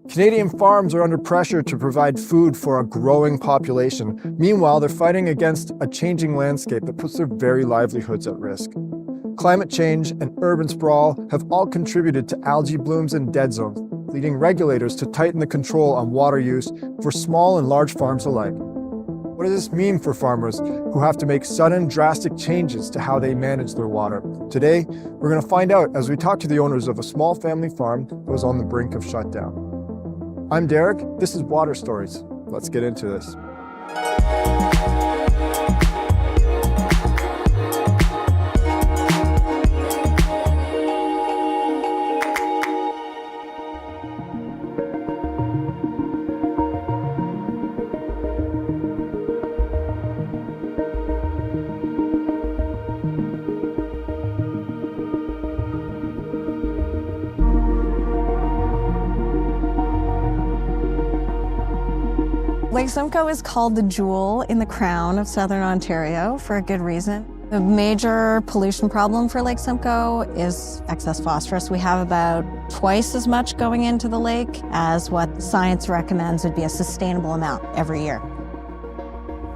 Canadian farms are under pressure to provide food for a growing population. Meanwhile, they're fighting against a changing landscape that puts their very livelihoods at risk. Climate change and urban sprawl have all contributed to algae blooms and dead zones, leading regulators to tighten the control on water use for small and large farms alike. What does this mean for farmers who have to make sudden, drastic changes to how they manage their water? Today, we're going to find out as we talk to the owners of a small family farm that was on the brink of shutdown. I'm Derek, this is Water Stories. Let's get into this. Lake Simcoe is called the jewel in the crown of Southern Ontario for a good reason. The major pollution problem for Lake Simcoe is excess phosphorus. We have about twice as much going into the lake as what science recommends would be a sustainable amount every year.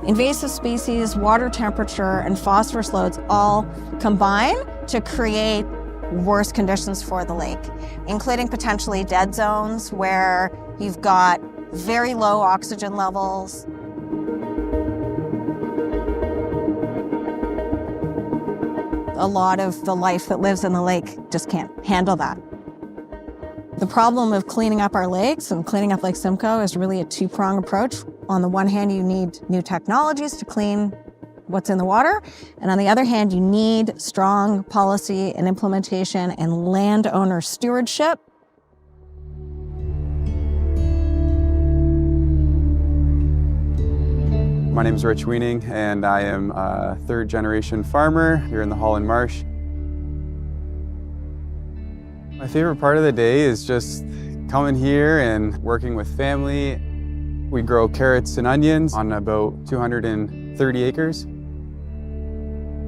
Invasive species, water temperature, and phosphorus loads all combine to create worse conditions for the lake, including potentially dead zones where you've got very low oxygen levels. A lot of the life that lives in the lake just can't handle that. The problem of cleaning up our lakes and cleaning up Lake Simcoe is really a two-pronged approach. On the one hand, you need new technologies to clean what's in the water, and on the other hand, you need strong policy and implementation and landowner stewardship. My name is Rich Weening, and I am a third-generation farmer here in the Holland Marsh. My favorite part of the day is just coming here and working with family. We grow carrots and onions on about 230 acres.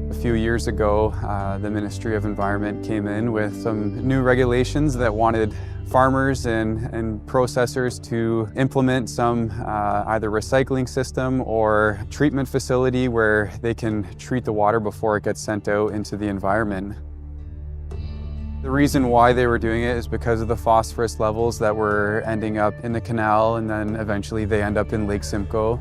A few years ago, the Ministry of Environment came in with some new regulations that wanted farmers and processors to implement some either recycling system or treatment facility where they can treat the water before it gets sent out into the environment. The reason why they were doing it is because of the phosphorus levels that were ending up in the canal, and then eventually they end up in Lake Simcoe.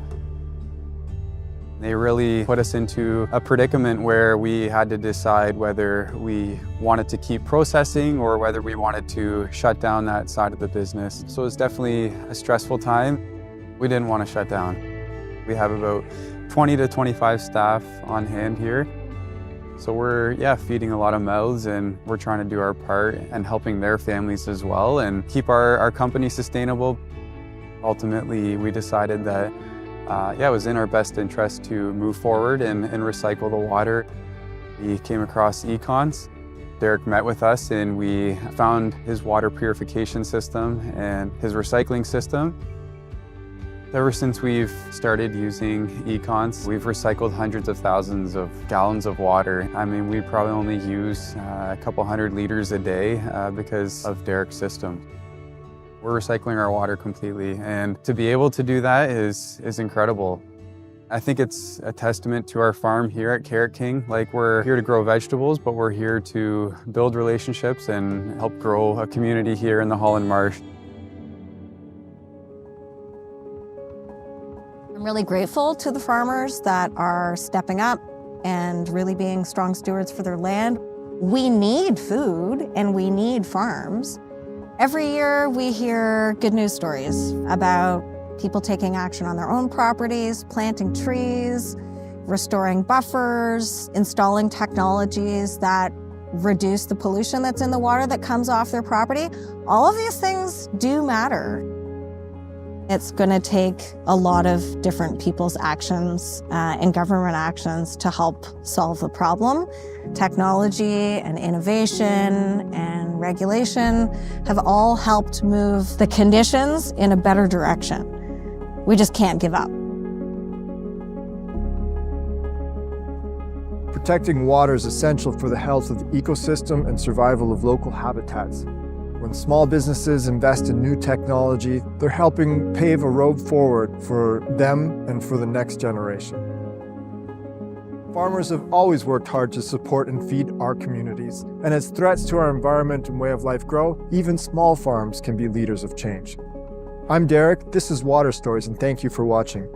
They really put us into a predicament where we had to decide whether we wanted to keep processing or whether we wanted to shut down that side of the business. So it's definitely a stressful time. We didn't want to shut down. We have about 20 to 25 staff on hand here. So we're feeding a lot of mouths, and we're trying to do our part and helping their families as well and keep our company sustainable. Ultimately, we decided that it was in our best interest to move forward and recycle the water. We came across Econse. Derek met with us and we found his water purification system and his recycling system. Ever since we've started using Econse, we've recycled hundreds of thousands of gallons of water. I mean, we probably only use a couple hundred liters a day because of Derek's system. We're recycling our water completely, and to be able to do that is incredible. I think it's a testament to our farm here at Carrot King. Like, we're here to grow vegetables, but we're here to build relationships and help grow a community here in the Holland Marsh. I'm really grateful to the farmers that are stepping up and really being strong stewards for their land. We need food and we need farms. Every year we hear good news stories about people taking action on their own properties, planting trees, restoring buffers, installing technologies that reduce the pollution that's in the water that comes off their property. All of these things do matter. It's going to take a lot of different people's actions and government actions to help solve the problem. Technology and innovation and regulation have all helped move the conditions in a better direction. We just can't give up. Protecting water is essential for the health of the ecosystem and survival of local habitats. When small businesses invest in new technology, they're helping pave a road forward for them and for the next generation. Farmers have always worked hard to support and feed our communities, and as threats to our environment and way of life grow, even small farms can be leaders of change. I'm Derek, this is Water Stories, and thank you for watching.